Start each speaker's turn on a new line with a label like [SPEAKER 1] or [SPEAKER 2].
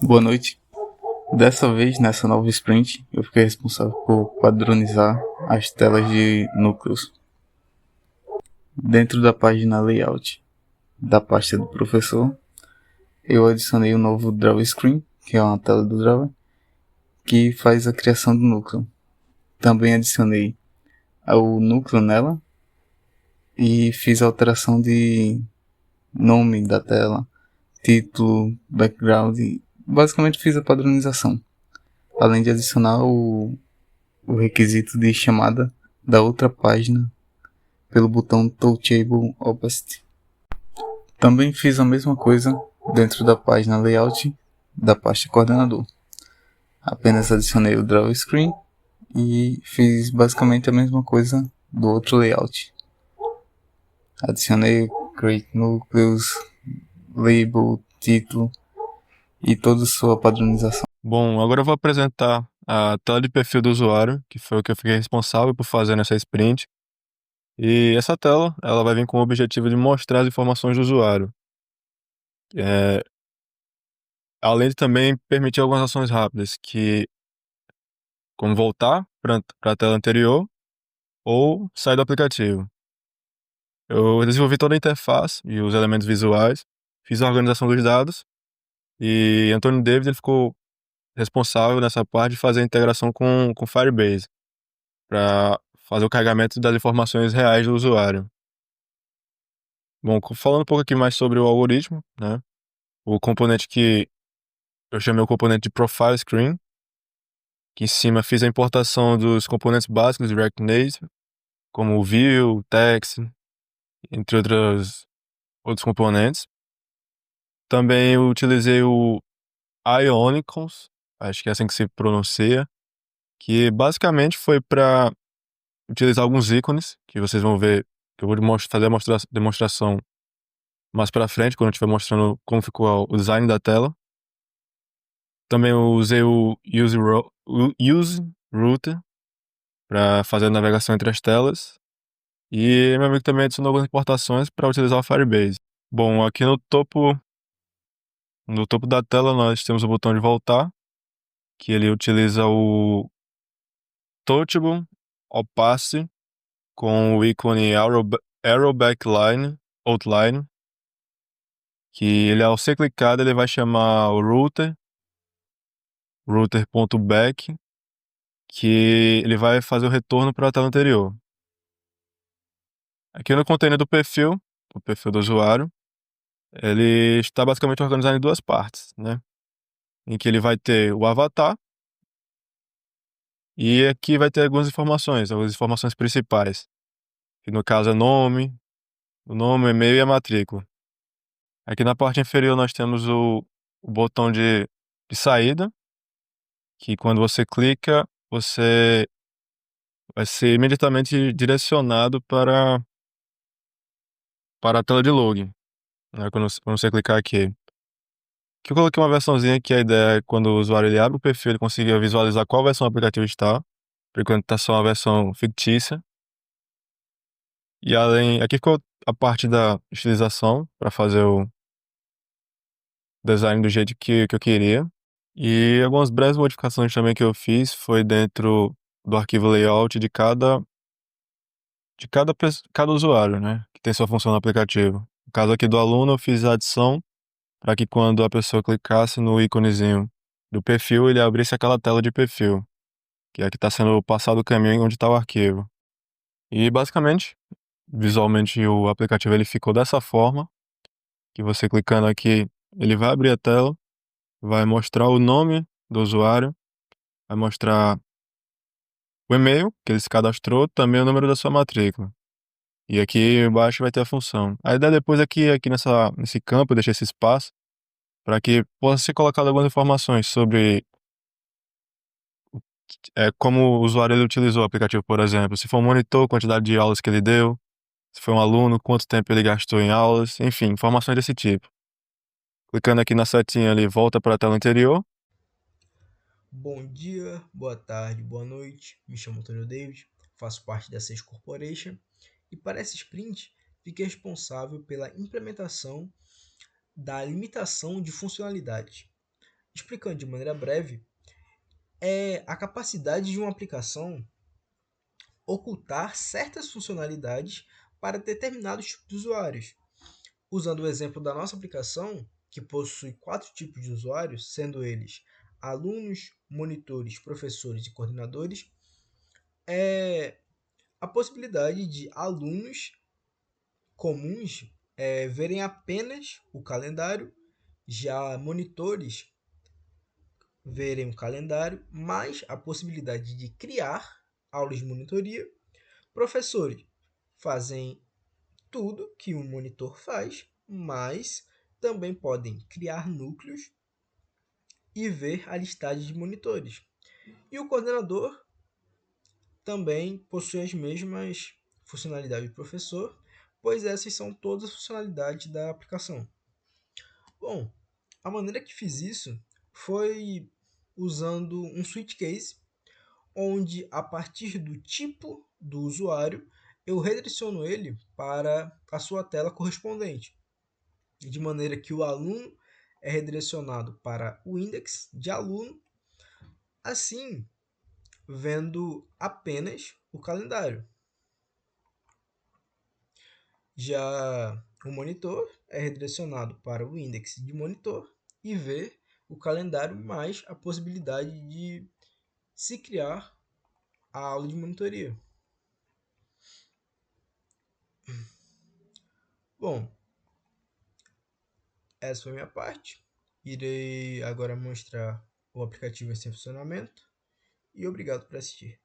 [SPEAKER 1] Boa noite. Dessa vez, nessa nova sprint, eu fiquei responsável por padronizar as telas de núcleos. Dentro da página Layout da pasta do professor, eu adicionei um novo Draw Screen, que é uma tela do Draw, que faz a criação do núcleo. Também adicionei o núcleo nela e fiz a alteração de nome da tela, título, background. Basicamente fiz a padronização, além de adicionar o requisito de chamada da outra página pelo botão Touchable Opacity. Também fiz a mesma coisa dentro da página Layout da pasta Coordenador. Apenas adicionei o Draw Screen e fiz basicamente a mesma coisa do outro layout. Adicionei Create Núcleos, Label, Título e toda a sua padronização.
[SPEAKER 2] Bom, agora eu vou apresentar a tela de perfil do usuário, que foi o que eu fiquei responsável por fazer nessa sprint. E essa tela, ela vai vir com o objetivo de mostrar as informações do usuário, é, além de também permitir algumas ações rápidas, como voltar para a tela anterior ou sair do aplicativo. Eu desenvolvi toda a interface e os elementos visuais, fiz a organização dos dados e Antônio David ele ficou responsável nessa parte de fazer a integração com Firebase, para fazer o carregamento das informações reais do usuário. Bom, falando um pouco aqui mais sobre o algoritmo, né? O componente que eu chamei o componente de Profile Screen, que em cima fiz a importação dos componentes básicos de React Native, como o Vue, Text, entre outros componentes. Também eu utilizei o Ionicons, acho que é assim que se pronuncia, que basicamente foi para utilizar alguns ícones, que vocês vão ver, que eu vou fazer a demonstração mais para frente, quando eu estiver mostrando como ficou o design da tela. Também eu usei o Use Router para fazer a navegação entre as telas. E meu amigo também adicionou algumas importações para utilizar o Firebase. Bom, aqui no topo da tela nós temos o botão de voltar, que ele utiliza o Touchable Opacity com o ícone Arrow Backline Outline, que ele ao ser clicado ele vai chamar o router.back, que ele vai fazer o retorno para a tela anterior. Aqui no container do perfil, o perfil do usuário, ele está basicamente organizado em duas partes, né? Em que ele vai ter o avatar e aqui vai ter algumas informações principais, que no caso é o nome, o e-mail e a matrícula. Aqui na parte inferior nós temos o botão de saída, que quando você clica, você vai ser imediatamente direcionado para a tela de login, né? Quando você clicar aqui. Que eu coloquei uma versãozinha que a ideia é quando o usuário ele abre o perfil, ele consiga visualizar qual versão do aplicativo está, por enquanto está só uma versão fictícia. E além, aqui ficou a parte da utilização para fazer o design do jeito que eu queria. E algumas breves modificações também que eu fiz foi dentro do arquivo layout cada usuário, né, que tem sua função no aplicativo. No caso aqui do aluno, eu fiz a adição para que quando a pessoa clicasse no íconezinho do perfil, ele abrisse aquela tela de perfil, que é que está sendo passado o caminho onde está o arquivo. E basicamente, visualmente o aplicativo ele ficou dessa forma, que você clicando aqui, ele vai abrir a tela, vai mostrar o nome do usuário, vai mostrar o e-mail que ele se cadastrou, também o número da sua matrícula. E aqui embaixo vai ter a função. A ideia depois é que aqui nesse campo eu deixei esse espaço para que possa ser colocado algumas informações sobre como o usuário ele utilizou o aplicativo, por exemplo. Se foi um monitor, quantidade de aulas que ele deu, se foi um aluno, quanto tempo ele gastou em aulas, enfim, informações desse tipo. Clicando aqui na setinha, ele volta para a tela anterior.
[SPEAKER 3] Bom dia, boa tarde, boa noite. Me chamo Antônio David, faço parte da Sage Corporation e para essa sprint fiquei responsável pela implementação da limitação de funcionalidade. explicando de maneira breve, é a capacidade de uma aplicação ocultar certas funcionalidades para determinados tipos de usuários. Usando o exemplo da nossa aplicação, que possui 4 tipos de usuários, sendo eles alunos, monitores, professores e coordenadores, é a possibilidade de alunos comuns verem apenas o calendário, já monitores verem o calendário, mais a possibilidade de criar aulas de monitoria. Professores fazem tudo que um monitor faz, mas também podem criar núcleos e ver a listagem de monitores. E o coordenador também possui as mesmas funcionalidades do professor, pois essas são todas as funcionalidades da aplicação. Bom, a maneira que fiz isso foi usando um switch case, onde a partir do tipo do usuário eu redireciono ele para a sua tela correspondente, de maneira que o aluno é redirecionado para o index de aluno, assim vendo apenas o calendário. Já o monitor é redirecionado para o index de monitor e vê o calendário mais a possibilidade de se criar a aula de monitoria. Bom, essa foi a minha parte. Irei agora mostrar o aplicativo em seu funcionamento e obrigado por assistir.